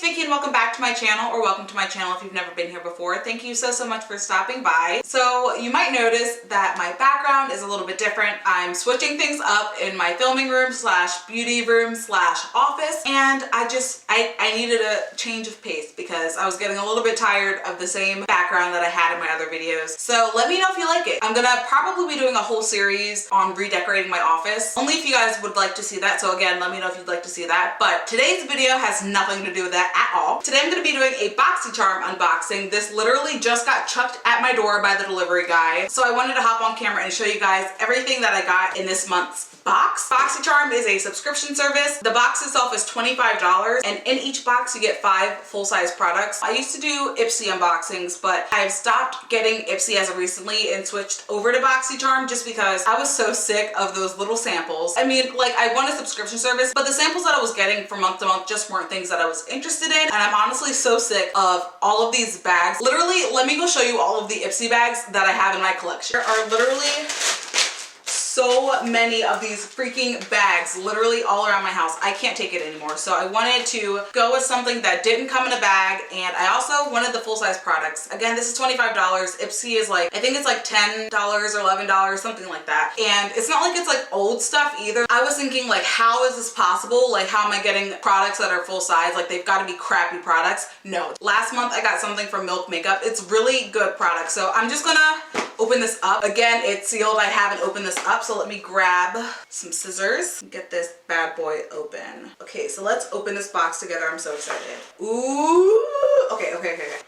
Vicky and welcome back to my channel, or welcome to my channel if you've never been here before. Thank you so much for stopping by. So you might notice that my background is a little bit different. I'm switching things up in my filming room slash beauty room slash office, and I needed a change of pace because I was getting a little bit tired of the same background that I had in my other videos. So let me know if you like it. I'm gonna probably be doing a whole series on redecorating my office, only if you guys would like to see that. So again, let me know if you'd like to see that. But today's video has nothing to do with that at all. Today I'm going to be doing a Boxycharm unboxing. This literally just got chucked at my door by the delivery guy. So I wanted to hop on camera and show you guys everything that I got in this month's box. Boxycharm is a subscription service. The box itself is $25, and in each box you get 5 full-size products. I used to do Ipsy unboxings, but I've stopped getting Ipsy as of recently and switched over to Boxycharm just because I was so sick of those little samples. I mean, like, I want a subscription service, but the samples that I was getting from month to month just weren't things that I was interested in, and I'm honestly so sick of all of these bags. Literally, let me go show you all of the Ipsy bags that I have in my collection. There are literally so many of these freaking bags literally all around my house. I can't take it anymore. So I wanted to go with something that didn't come in a bag, and I also wanted the full-size products. Again, this is $25. Ipsy is like, I think it's like $10 or $11, something like that. And it's not like it's like old stuff either. I was thinking, like, how is this possible? Like, how am I getting products that are full size? Like, they've got to be crappy products. No. Last month I got something from Milk Makeup. It's really good product. So I'm just gonna open this up. Again, it's sealed. I haven't opened this up, so let me grab some scissors and get this bad boy open. Okay, so let's open this box together. I'm so excited. Ooh. Okay.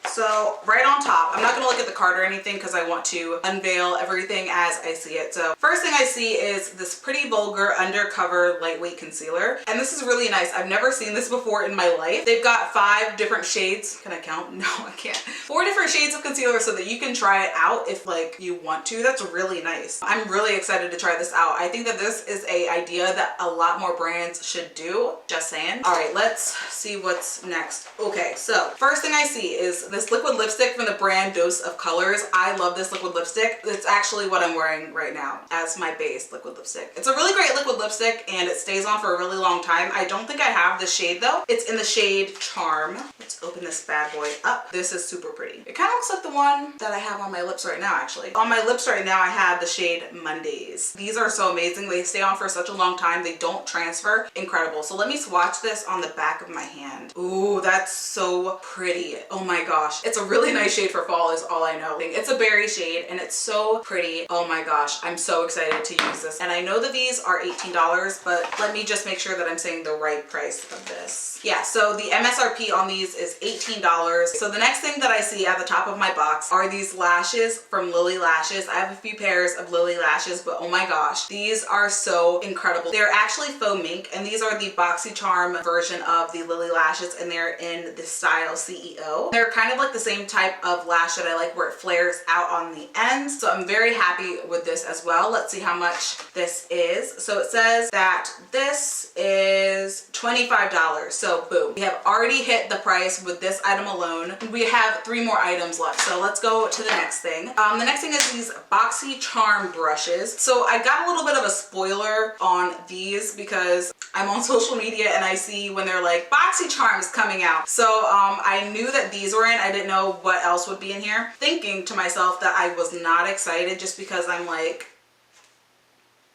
So right on top, I'm not gonna look at the card or anything because I want to unveil everything as I see it. So first thing I see is this Pretty Vulgar Undercover Lightweight Concealer. And this is really nice. I've never seen this before in my life. They've got 5 different shades. Can I count? No, I can't. 4 different shades of concealer so that you can try it out if, like, you want to. That's really nice. I'm really excited to try this out. I think that this is an idea that a lot more brands should do. Just saying. All right, let's see what's next. Okay, so first thing I see is this liquid lipstick from the brand Dose of Colors. I love this liquid lipstick. It's actually what I'm wearing right now as my base liquid lipstick. It's a really great liquid lipstick and it stays on for a really long time. I don't think I have the shade though. It's in the shade Charm. Let's open this bad boy up. This is super pretty. It kind of looks like the one that I have on my lips right now, actually. On my lips right now, I have the shade Mondays. These are so amazing. They stay on for such a long time. They don't transfer. Incredible. So let me swatch this on the back of my hand. Ooh, that's so pretty. Oh my gosh. It's a really nice shade for fall is all I know. It's a berry shade and it's so pretty. Oh my gosh. I'm so excited to use this. And I know that these are $18, but let me just make sure that I'm saying the right price of this. Yeah, so the MSRP on these is $18. So the next thing that I see at the top of my box are these lashes from Lilly Lashes. I have a few pairs of Lilly Lashes, but oh my gosh, these are so incredible. They're actually faux mink, and these are the Boxycharm version of the Lilly Lashes, and they're in the style CEO. They're kind of like the same type of lash that I like, where it flares out on the ends. So I'm very happy with this as well. Let's see how much this is. So it says that this is $25. So boom, we have already hit the price with this item alone. We have 3 more items left. So let's go to the next thing. The next thing is these Boxycharm brushes. So I got a little bit of a spoiler on these because I'm on social media and I see when they're like Boxycharm is coming out. So I knew that these were in. I didn't know what else would be in here. Thinking to myself that I was not excited just because I'm like,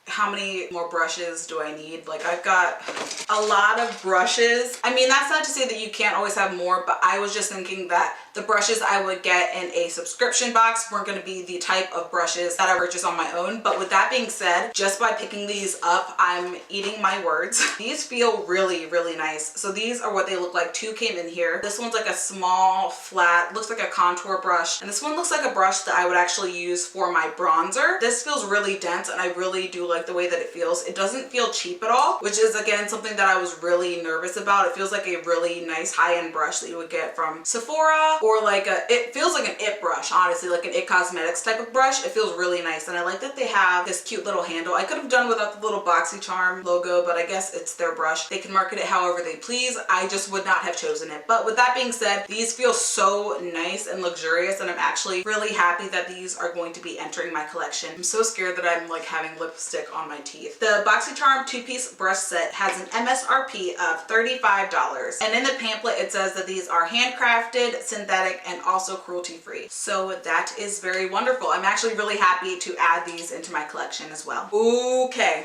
how many more brushes do I need? Like, I've got a lot of brushes. I mean, that's not to say that you can't always have more, but I was just thinking that the brushes I would get in a subscription box weren't going to be the type of brushes that I purchase on my own. But with that being said, just by picking these up, I'm eating my words. These feel really, really nice. So these are what they look like. 2 came in here. This one's like a small, flat, looks like a contour brush. And this one looks like a brush that I would actually use for my bronzer. This feels really dense and I really do like the way that it feels. It doesn't feel cheap at all, which is again something that I was really nervous about. It feels like a really nice high-end brush that you would get from Sephora, or like it feels like an IT brush, honestly, like an IT Cosmetics type of brush. It feels really nice, and I like that they have this cute little handle. I could have done without the little Boxycharm logo, but I guess it's their brush. They can market it however they please. I just would not have chosen it. But with that being said, these feel so nice and luxurious, and I'm actually really happy that these are going to be entering my collection. I'm so scared that I'm like having lipstick stick on my teeth. The Boxycharm 2-piece brush set has an MSRP of $35. And in the pamphlet, it says that these are handcrafted, synthetic, and also cruelty-free. So that is very wonderful. I'm actually really happy to add these into my collection as well. Okay.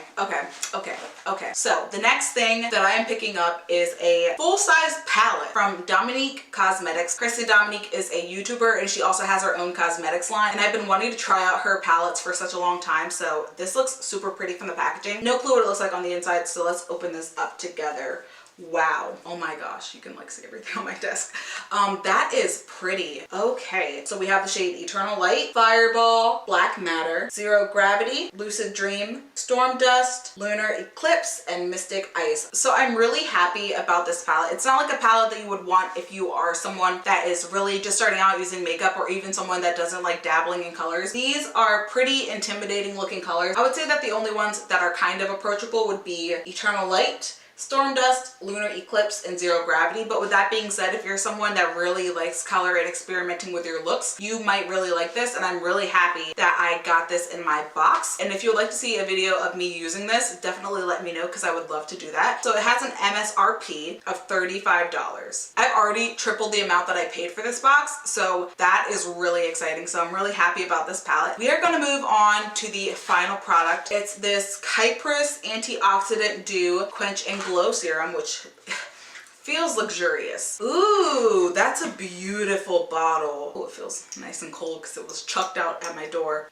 So the next thing that I am picking up is a full-size palette from Dominique Cosmetics. Kristen Dominique is a YouTuber and she also has her own cosmetics line, and I've been wanting to try out her palettes for such a long time, so this looks super pretty from the packaging. No clue what it looks like on the inside, so let's open this up together. Wow. Oh my gosh, you can like see everything on my desk. That is pretty. Okay, so we have the shade Eternal Light, Fireball, Black Matter, Zero Gravity, Lucid Dream, Storm Dust, Lunar Eclipse, and Mystic Ice. So I'm really happy about this palette. It's not like a palette that you would want if you are someone that is really just starting out using makeup, or even someone that doesn't like dabbling in colors. These are pretty intimidating looking colors. I would say that the only ones that are kind of approachable would be Eternal Light, Storm Dust, Lunar Eclipse, and Zero Gravity. But with that being said, if you're someone that really likes color and experimenting with your looks, you might really like this, and I'm really happy that I got this in my box. And if you would like to see a video of me using this, definitely let me know because I would love to do that. So it has an MSRP of $35. I've already tripled the amount that I paid for this box, so that is really exciting. So I'm really happy about this palette. We are going to move on to the final product. It's this Kypris Antioxidant Dew Quench and Glow Serum, which feels luxurious. Ooh, that's a beautiful bottle. Oh, it feels nice and cold because it was chucked out at my door.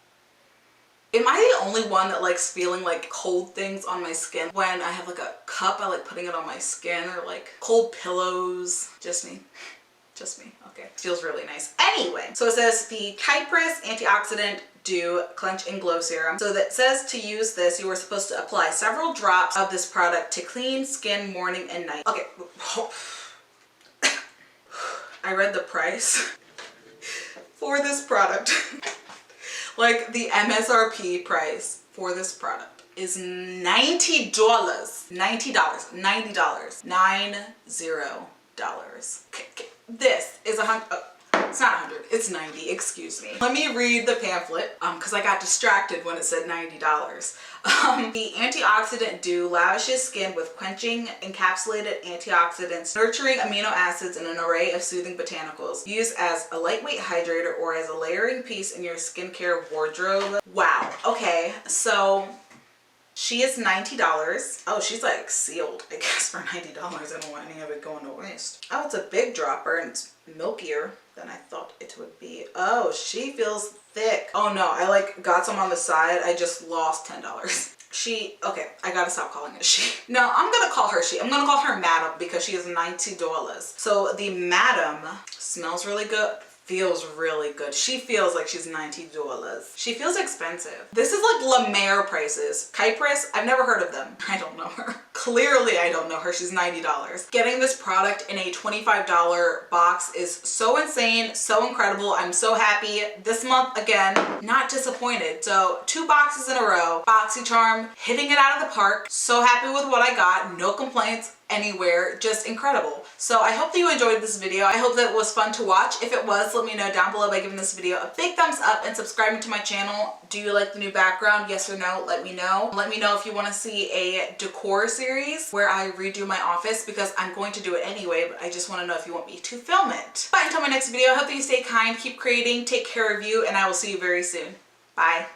Am I the only one that likes feeling like cold things on my skin? When I have like a cup, I like putting it on my skin, or like cold pillows. Just me. Just me. Okay. Feels really nice. Anyway, so it says the Kypris Antioxidant Dew Quench and Glow Serum. So that says to use this, you are supposed to apply several drops of this product to clean skin morning and night. Okay. I read the price for this product. Like the MSRP price for this product is $90. $90. Okay. This is it's not 100, it's 90, excuse me. Let me read the pamphlet, because I got distracted when it said $90. The antioxidant dew lavishes skin with quenching encapsulated antioxidants, nurturing amino acids, and an array of soothing botanicals. Used as a lightweight hydrator or as a layering piece in your skincare wardrobe. Wow, okay, so she is $90. Oh, she's like sealed, I guess, for $90. I don't want any of it going to waste. Oh, it's a big dropper and it's milkier than I thought it would be. Oh, she feels thick. Oh no, I like got some on the side. I just lost $10. She, okay, I gotta stop calling it she. No, I'm gonna call her she. I'm gonna call her Madam because she is $90. So the Madam smells really good. Feels really good. She feels like she's $90. She feels expensive. This is like La Mer prices. Kypris, I've never heard of them. I don't know her. Clearly I don't know her. She's $90. Getting this product in a $25 box is so insane, so incredible. I'm so happy. This month, again, not disappointed. So 2 boxes in a row. Boxycharm, hitting it out of the park. So happy with what I got. No complaints anywhere. Just incredible. So I hope that you enjoyed this video. I hope that it was fun to watch. If it was, let me know down below by giving this video a big thumbs up and subscribing to my channel. Do you like the new background? Yes or no? Let me know. Let me know if you want to see a decor series where I redo my office, because I'm going to do it anyway, but I just want to know if you want me to film it. But until my next video, I hope that you stay kind, keep creating, take care of you, and I will see you very soon. Bye.